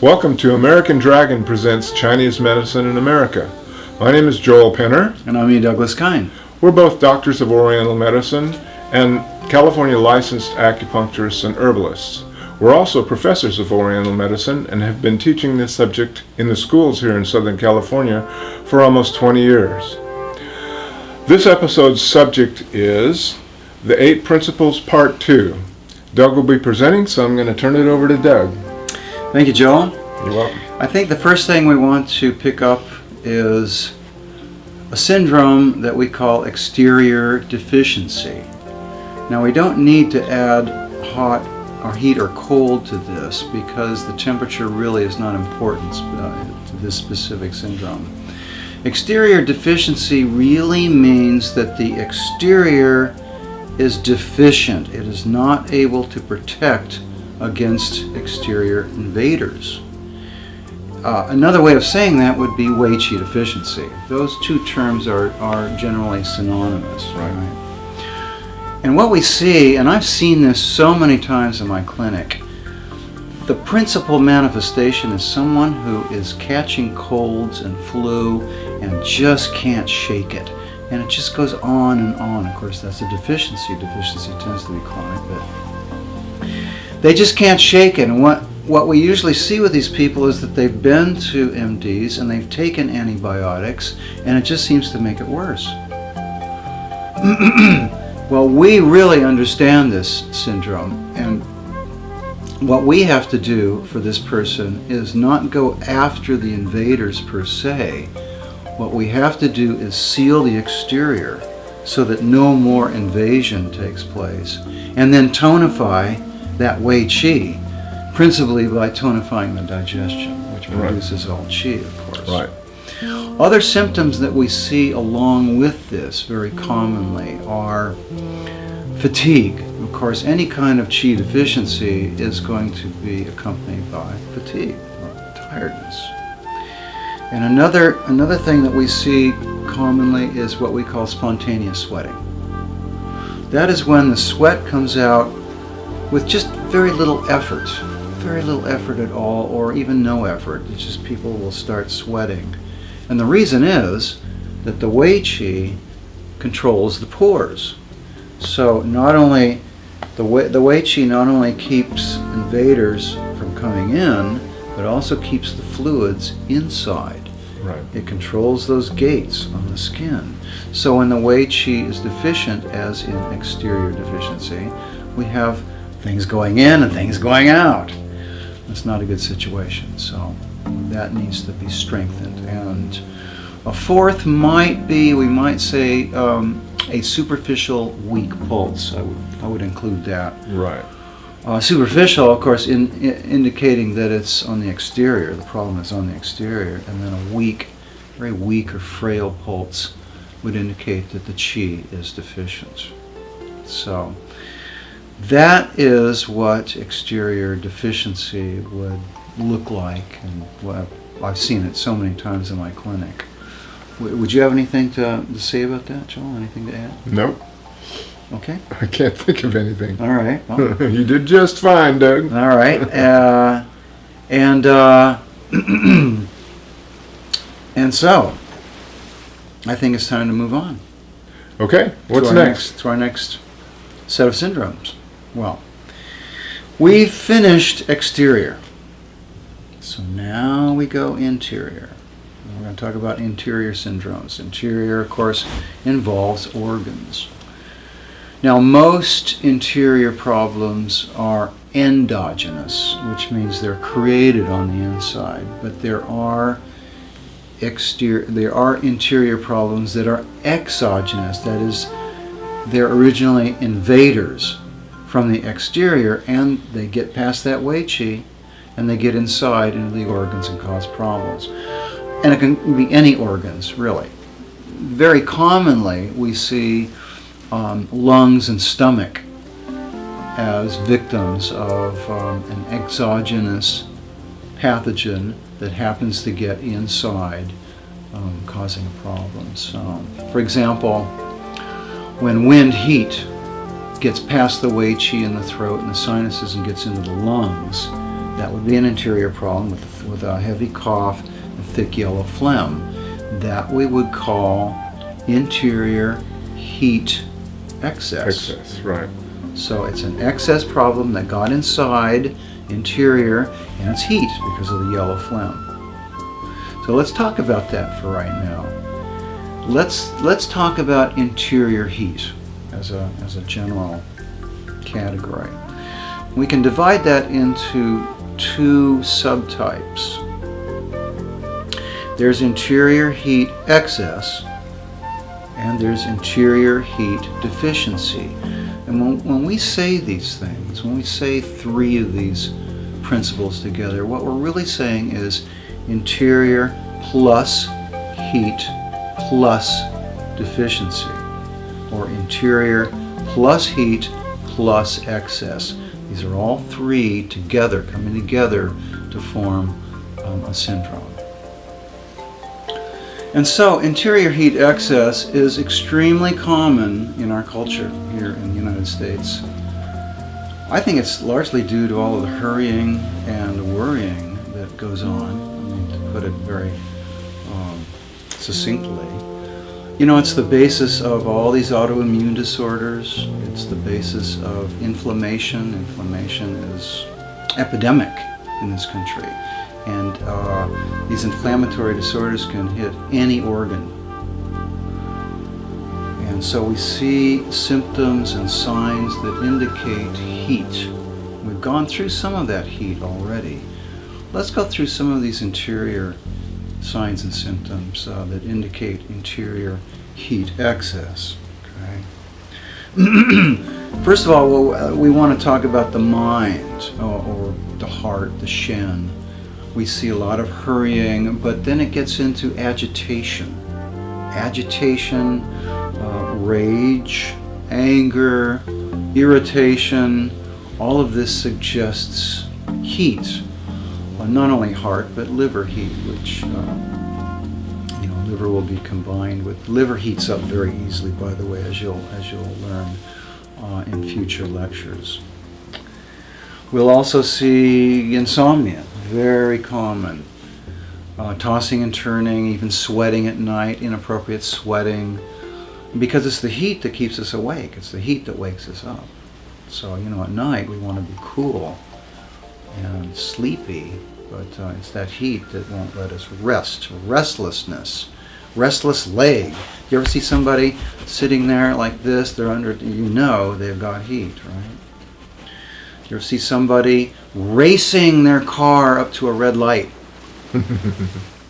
Welcome to American Dragon Presents Chinese Medicine in America. My name is Joel Penner. And I'm Douglas Kihn. We're both doctors of Oriental medicine and California licensed acupuncturists and herbalists. We're also professors of Oriental medicine and have been teaching this subject in the schools here in Southern California for almost 20 years. This episode's subject is the 8 Principles Part 2. Doug will be presenting, so I'm going to turn it over to Doug. Thank you, Joel. You're welcome. I think the first thing we want to pick up is a syndrome that we call exterior deficiency. Now, we don't need to add hot or heat or cold to this because the temperature really is not important to this specific syndrome. Exterior deficiency really means that the exterior is deficient. It is not able to protect against exterior invaders. Another way of saying that would be Wei Qi deficiency. Those two terms are generally synonymous. Right? And what we see, and I've seen this so many times in my clinic, the principal manifestation is someone who is catching colds and flu and just can't shake it. And it just goes on and on. Of course, that's a deficiency. Deficiency tends to be chronic, but they just can't shake it. And what we usually see with these people is that they've been to MDs and they've taken antibiotics, and it just seems to make it worse. Well, we really understand this syndrome, and what we have to do for this person is not go after the invaders per se. What we have to do is seal the exterior so that no more invasion takes place, and then tonify that Wei Qi, principally by tonifying the digestion, which produces all Qi, of course. Right. Other symptoms that we see along with this very commonly are fatigue. Of course, any kind of Qi deficiency is going to be accompanied by fatigue or tiredness. And another thing that we see commonly is what we call spontaneous sweating. That is when the sweat comes out with just very little effort at all, or even no effort. It's just people will start sweating. And the reason is that the Wei Qi controls the pores. So not only the Wei Qi not only keeps invaders from coming in, but also keeps the fluids inside. Right. It controls those gates on the skin. So when the Wei Qi is deficient, as in exterior deficiency, we have things going in and things going out. It's not a good situation, so that needs to be strengthened. And a fourth might be, we might say, a superficial weak pulse. I would include that. Right. Superficial, of course, indicating that it's on the exterior. The problem is on the exterior, and then a weak, very weak or frail pulse would indicate that the Qi is deficient. So that is what exterior deficiency would look like, and what I've seen it so many times in my clinic. Would you have anything to say about that, Joel? Anything to add? Nope. Okay. I can't think of anything. All right. Well, You did just fine, Doug. all right. And so I think it's time to move on. Okay, what's to next? To our next set of syndromes. Well, we've finished exterior. So now we go interior. We're going to talk about interior syndromes. Interior, of course, involves organs. Now, most interior problems are endogenous, which means they're created on the inside, but there are interior problems that are exogenous. That is, they're originally invaders from the exterior, and they get past that Wei Qi, and they get inside into the organs and cause problems. And it can be any organs, really. Very commonly, we see lungs and stomach as victims of an exogenous pathogen that happens to get inside, causing a problem. So, for example, when wind heat gets past the Wei Qi in the throat and the sinuses and gets into the lungs, That would be an interior problem with a heavy cough and thick yellow phlegm. That we would call interior heat excess. Excess, right. So it's an excess problem that got inside, interior, and it's heat because of the yellow phlegm. So let's talk about that for right now. Let's talk about interior heat as a general category. We can divide that into two subtypes. There's interior heat excess and there's interior heat deficiency. And when we say these things, when we say three of these principles together, what we're really saying is interior plus heat plus deficiency, or interior plus heat plus excess. These are all three together, coming together to form a syndrome. And so interior heat excess is extremely common in our culture here in the United States. I think it's largely due to all of the hurrying and worrying that goes on, to put it very succinctly. You know, it's the basis of all these autoimmune disorders. It's the basis of inflammation. Inflammation is epidemic in this country. And these inflammatory disorders can hit any organ. And so we see symptoms and signs that indicate heat. We've gone through some of that heat already. Let's go through some of these interior signs and symptoms that indicate interior heat excess. Okay. First of all, we want to talk about the mind, or the heart, the shen. We see a lot of hurrying, but then it gets into agitation. Agitation, rage, anger, irritation, all of this suggests heat. Not only heart, but liver heat, which liver will be combined with, liver heats up very easily, by the way, as you'll learn in future lectures. We'll also see insomnia, very common. Tossing and turning, even sweating at night, inappropriate sweating, because it's the heat that keeps us awake. It's the heat that wakes us up. So, at night we want to be cool and sleepy, but it's that heat that won't let us rest. Restlessness, restless leg. You ever see somebody sitting there like this? They're under, they've got heat, right? You ever see somebody racing their car up to a red light?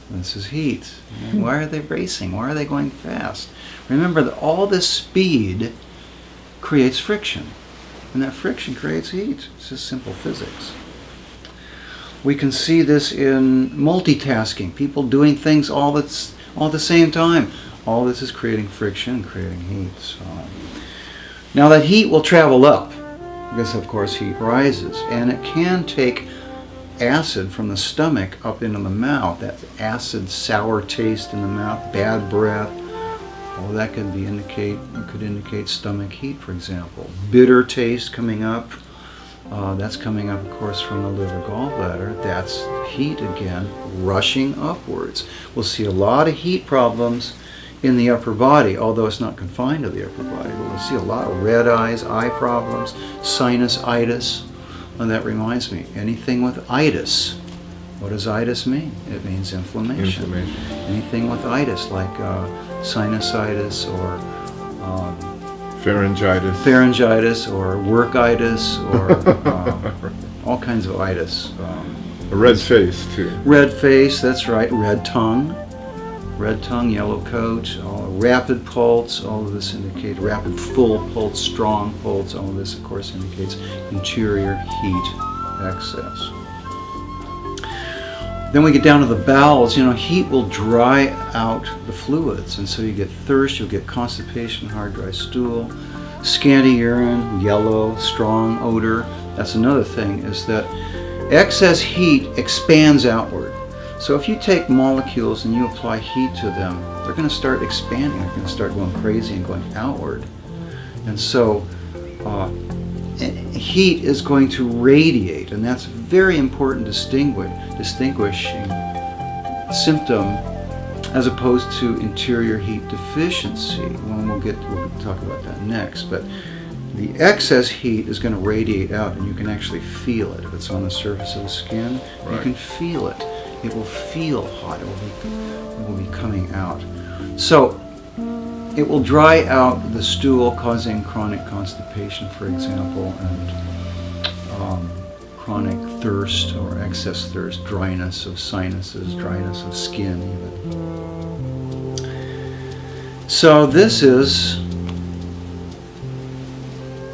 This is heat. Why are they racing? Why are they going fast? Remember that all this speed creates friction, and that friction creates heat. It's just simple physics. We can see this in multitasking, people doing things all at the same time. All this is creating friction and creating heat. So, now that heat will travel up, because of course heat rises, and it can take acid from the stomach up into the mouth. That acid, sour taste in the mouth, bad breath. Well, that could indicate stomach heat, for example. Bitter taste coming up. That's coming up, of course, from the liver gallbladder. That's heat again, rushing upwards. We'll see a lot of heat problems in the upper body, although it's not confined to the upper body. But we'll see a lot of red eyes, eye problems, sinusitis. And that reminds me, anything with itis. What does itis mean? It means inflammation. Anything with itis, like sinusitis or pharyngitis or workitis or all kinds of itis. A red face too. Red face, that's right. Red tongue, yellow coat, rapid pulse. All of this indicates rapid, full pulse, strong pulse. All of this, of course, indicates interior heat excess. Then we get down to the bowels. Heat will dry out the fluids, and so you get thirst, you'll get constipation, hard, dry stool, scanty urine, yellow, strong odor. That's another thing, is that excess heat expands outward. So if you take molecules and you apply heat to them, they're going to start expanding. They're going to start going crazy and going outward. And so heat is going to radiate, and that's a very important distinguishing symptom as opposed to interior heat deficiency. We'll talk about that next. But the excess heat is going to radiate out, and you can actually feel it. If it's on the surface of the skin, Right. you can feel it. It will feel hot. It will be coming out. So it will dry out the stool, causing chronic constipation, for example, and chronic thirst or excess thirst, dryness of sinuses, dryness of skin even. So this is a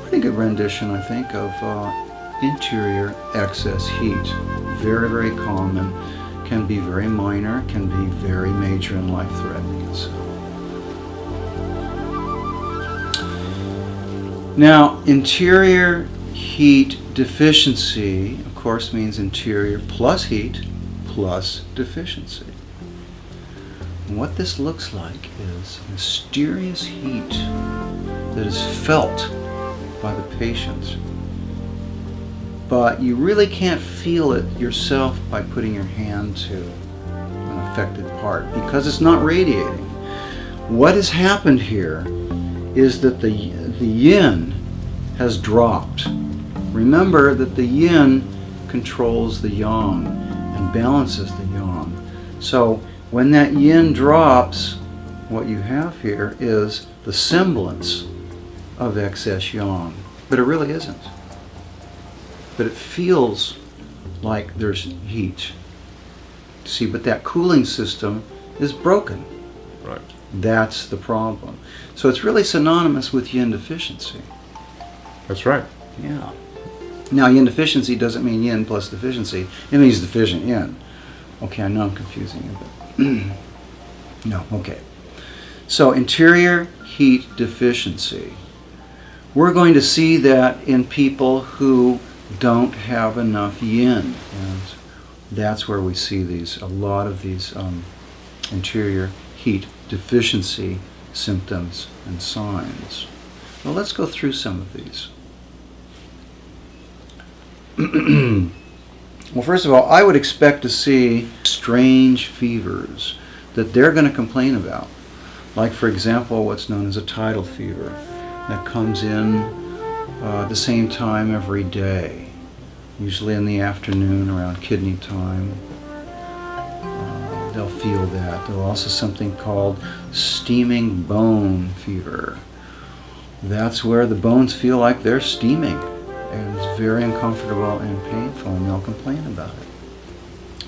pretty good rendition, I think, of interior excess heat. Very, very common, can be very minor, can be very major and life-threatening. So. Now, interior heat deficiency, of course, means interior plus heat plus deficiency. And what this looks like is mysterious heat that is felt by the patient, but you really can't feel it yourself by putting your hand to an affected part because it's not radiating. What has happened here is that the yin has dropped. Remember that the yin controls the yang and balances the yang. So when that yin drops, what you have here is the semblance of excess yang, but it really isn't. But it feels like there's heat. See, but that cooling system is broken. Right. That's the problem. So it's really synonymous with yin deficiency. That's right. Yeah. Now, yin deficiency doesn't mean yin plus deficiency. It means deficient yin. Okay, I know I'm confusing you, but no, okay. So, interior heat deficiency. We're going to see that in people who don't have enough yin, and that's where we see a lot of these interior heat deficiency symptoms and signs. Well, let's go through some of these. Well, first of all, I would expect to see strange fevers that they're going to complain about. Like, for example, what's known as a tidal fever that comes in the same time every day, usually in the afternoon around kidney time. They'll feel that. There's also something called steaming bone fever. That's where the bones feel like they're steaming, and it's very uncomfortable and painful, and they'll complain about it.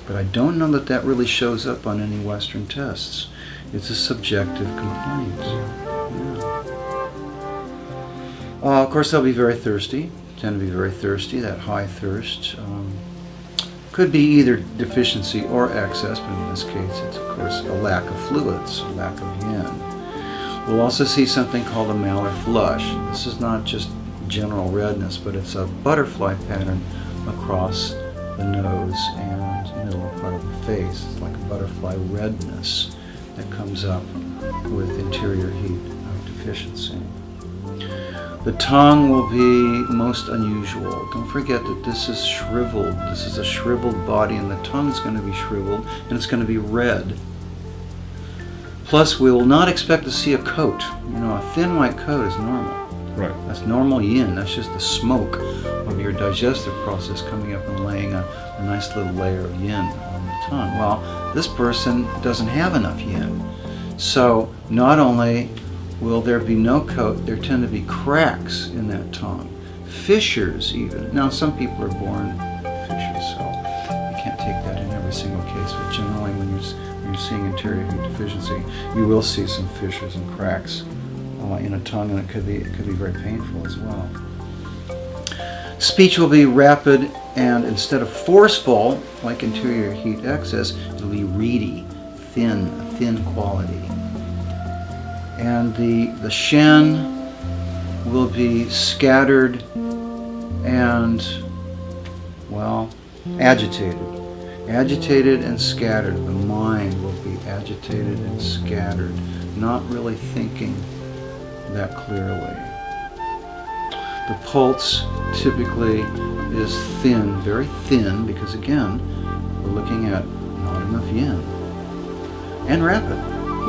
But I don't know that really shows up on any Western tests. It's a subjective complaint. Yeah. Of course, they'll be very thirsty, tend to be very thirsty, that high thirst. Could be either deficiency or excess, but in this case it's, of course, a lack of fluids, a lack of yin. We'll also see something called a malar flush. This is not just general redness, but it's a butterfly pattern across the nose and middle part of the face. It's like a butterfly redness that comes up with interior heat deficiency. The tongue will be most unusual. Don't forget that this is shriveled. This is a shriveled body, and the tongue's going to be shriveled, and it's going to be red. Plus, we will not expect to see a coat. You know, a thin white coat is normal. Right. That's normal yin. That's just the smoke of your digestive process coming up and laying a nice little layer of yin on the tongue. Well, this person doesn't have enough yin. So not only will there be no coat, there tend to be cracks in that tongue. Fissures even. Now, some people are born fissures, so you can't take that in every single case, but generally when you're seeing interior heat deficiency, you will see some fissures and cracks in a tongue, and it could be very painful as well. Speech will be rapid, and instead of forceful, like interior heat excess, it'll be reedy, thin quality. And the shen will be scattered and, well, agitated. Agitated and scattered. The mind will be agitated and scattered, not really thinking that clearly. The pulse typically is thin, very thin, because again, we're looking at not enough yin. And rapid,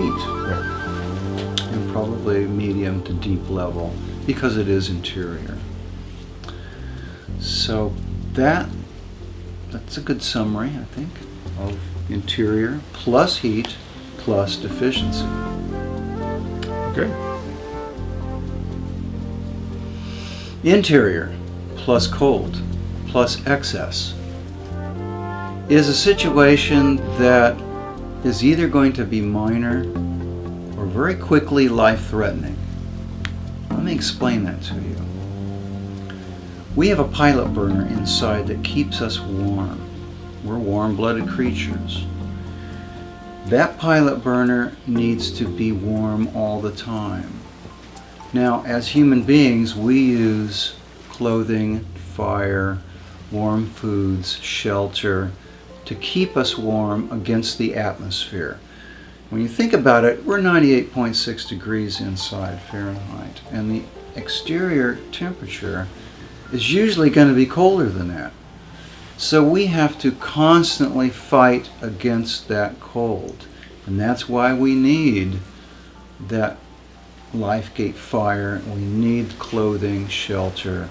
heat. Right. And probably medium to deep level, because it is interior. So that's a good summary, I think, of interior plus heat plus deficiency. Okay. Interior plus cold plus excess is a situation that is either going to be minor or very quickly life-threatening. Let me explain that to you. We have a pilot burner inside that keeps us warm. We're warm-blooded creatures. That pilot burner needs to be warm all the time. Now, as human beings, we use clothing, fire, warm foods, shelter to keep us warm against the atmosphere. When you think about it, we're 98.6 degrees inside Fahrenheit, and the exterior temperature is usually going to be colder than that. So we have to constantly fight against that cold. And that's why we need that life gate fire. We need clothing, shelter,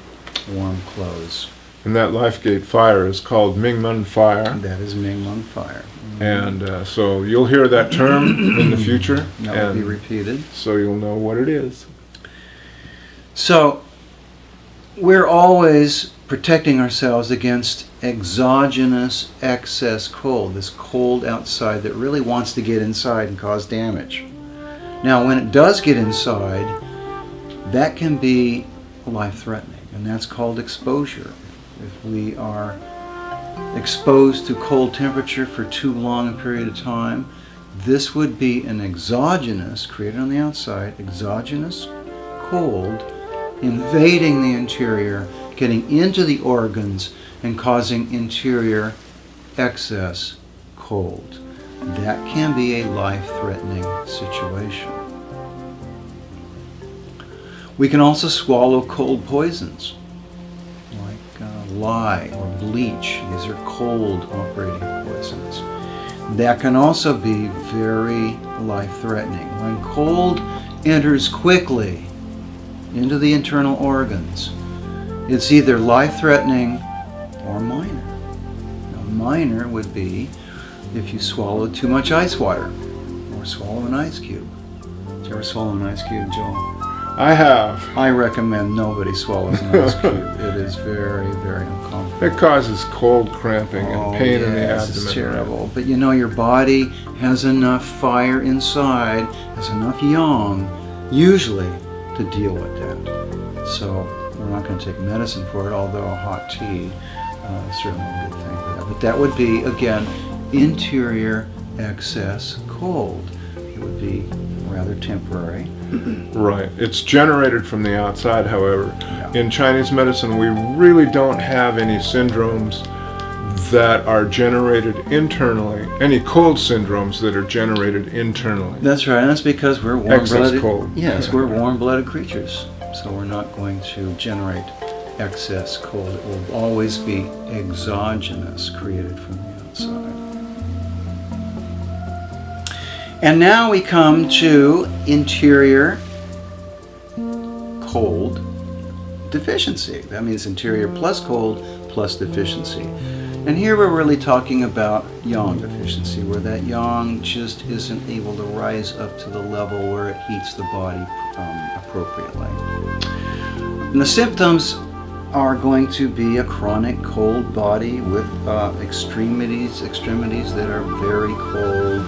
warm clothes. And that life gate fire is called Mingmen fire. That is Mingmen fire. And so you'll hear that term in the future. That will be repeated. So you'll know what it is. So we're always protecting ourselves against exogenous excess cold, this cold outside that really wants to get inside and cause damage. Now, when it does get inside, that can be life-threatening, and that's called exposure. If we are exposed to cold temperature for too long a period of time, this would be an exogenous, created on the outside, exogenous cold invading the interior, getting into the organs and causing interior excess cold. That can be a life-threatening situation. We can also swallow cold poisons like lye or bleach. These are cold operating poisons. That can also be very life-threatening. When cold enters quickly into the internal organs, it's either life-threatening or minor. Now, minor would be if you swallow too much ice water or swallow an ice cube. Did you ever swallow an ice cube, Joel? I have. I recommend nobody swallows an ice cube. It is very, very uncomfortable. It causes cold cramping and pain in the abdomen. It's terrible. But you know, your body has enough fire inside, has enough yang, usually, to deal with that. So we're not going to take medicine for it, although a hot tea is certainly a good thing for that. But that would be, again, interior excess cold. It would be rather temporary. Right. It's generated from the outside, however. Yeah. In Chinese medicine, we really don't have any syndromes that are generated internally, any cold syndromes that are generated internally. That's right, and that's because we're warm-blooded. Excess cold. Yes, we're warm-blooded creatures, so we're not going to generate excess cold. It will always be exogenous, created from the outside. And now we come to interior cold deficiency. That means interior plus cold plus deficiency. And here we're really talking about yang deficiency, where that yang just isn't able to rise up to the level where it heats the body appropriately. And the symptoms are going to be a chronic cold body with extremities that are very cold.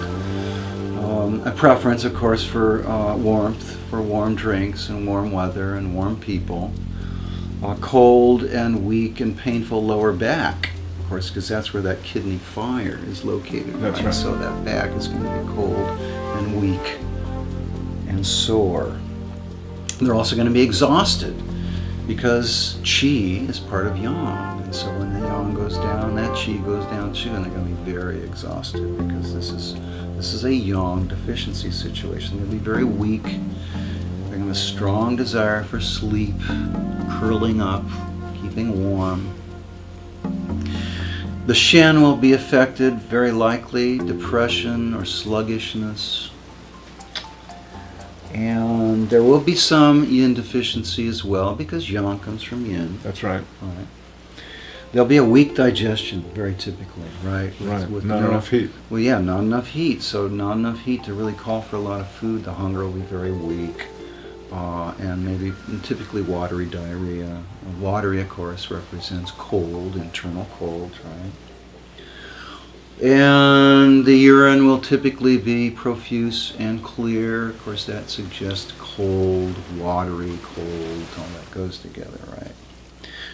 A preference, of course, for warmth, for warm drinks and warm weather and warm people. Cold and weak and painful lower back, of course, because that's where that kidney fire is located. That's right. So that back is going to be cold and weak and sore. They're also going to be exhausted because qi is part of yang. And so when the yang goes down, that qi goes down too, and they're going to be very exhausted because this is a yang deficiency situation. They'll be very weak. They're Bring them a strong desire for sleep, curling up, keeping warm. The Shen will be affected, very likely, depression or sluggishness. And there will be some yin deficiency as well, because yang comes from yin. That's right. Right. There'll be a weak digestion, very typically, right? With not enough heat. Well, yeah, not enough heat. So not enough heat to really call for a lot of food. The hunger will be very weak. And maybe typically watery diarrhea. Watery, of course, represents cold, internal cold, right? And the urine will typically be profuse and clear. Of course, that suggests cold, watery, cold. All that goes together, right?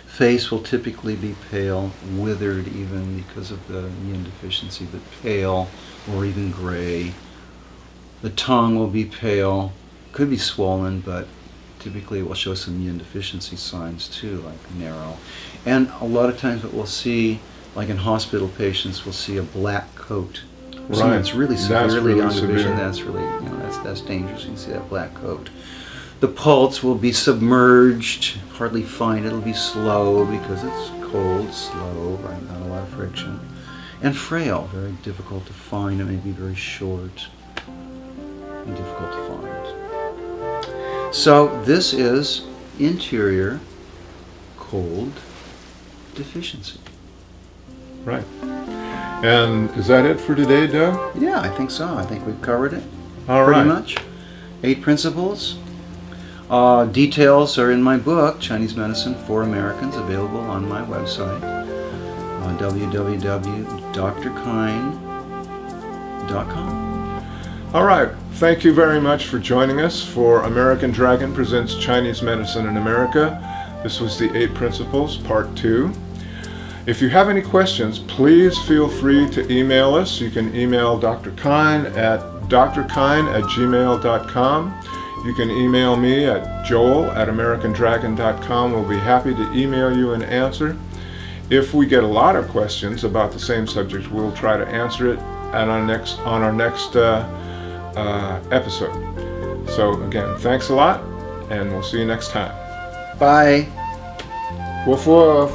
Face will typically be pale, withered even because of the yin deficiency, but pale or even gray. The tongue will be pale, could be swollen, but typically it will show some yin deficiency signs too, like narrow. And a lot of times what we'll see, like in hospital patients, we'll see a black coat. Right. It's really That's severely really under vision. severe. That's really, that's dangerous. You can see that black coat. The pulse will be submerged, hardly fine. It'll be slow because it's cold, slow, right? Not a lot of friction. And frail, very difficult to find. It may be very short and difficult to find. So this is interior cold deficiency. Right. And is that it for today, Doug? Yeah, I think so. I think we've covered it All pretty right. much. 8 principles. Details are in my book, Chinese Medicine for Americans, available on my website, www.drkihn.com. All right. Thank you very much for joining us for American Dragon Presents Chinese Medicine in America. This was the 8 Principles, Part 2. If you have any questions, please feel free to email us. You can email Dr. Kihn at drkihn@gmail.com. You can email me at joel@americandragon.com. We'll be happy to email you an answer. If we get a lot of questions about the same subject, we'll try to answer it on our next episode. So again, thanks a lot, and we'll see you next time. Bye. Woof woof.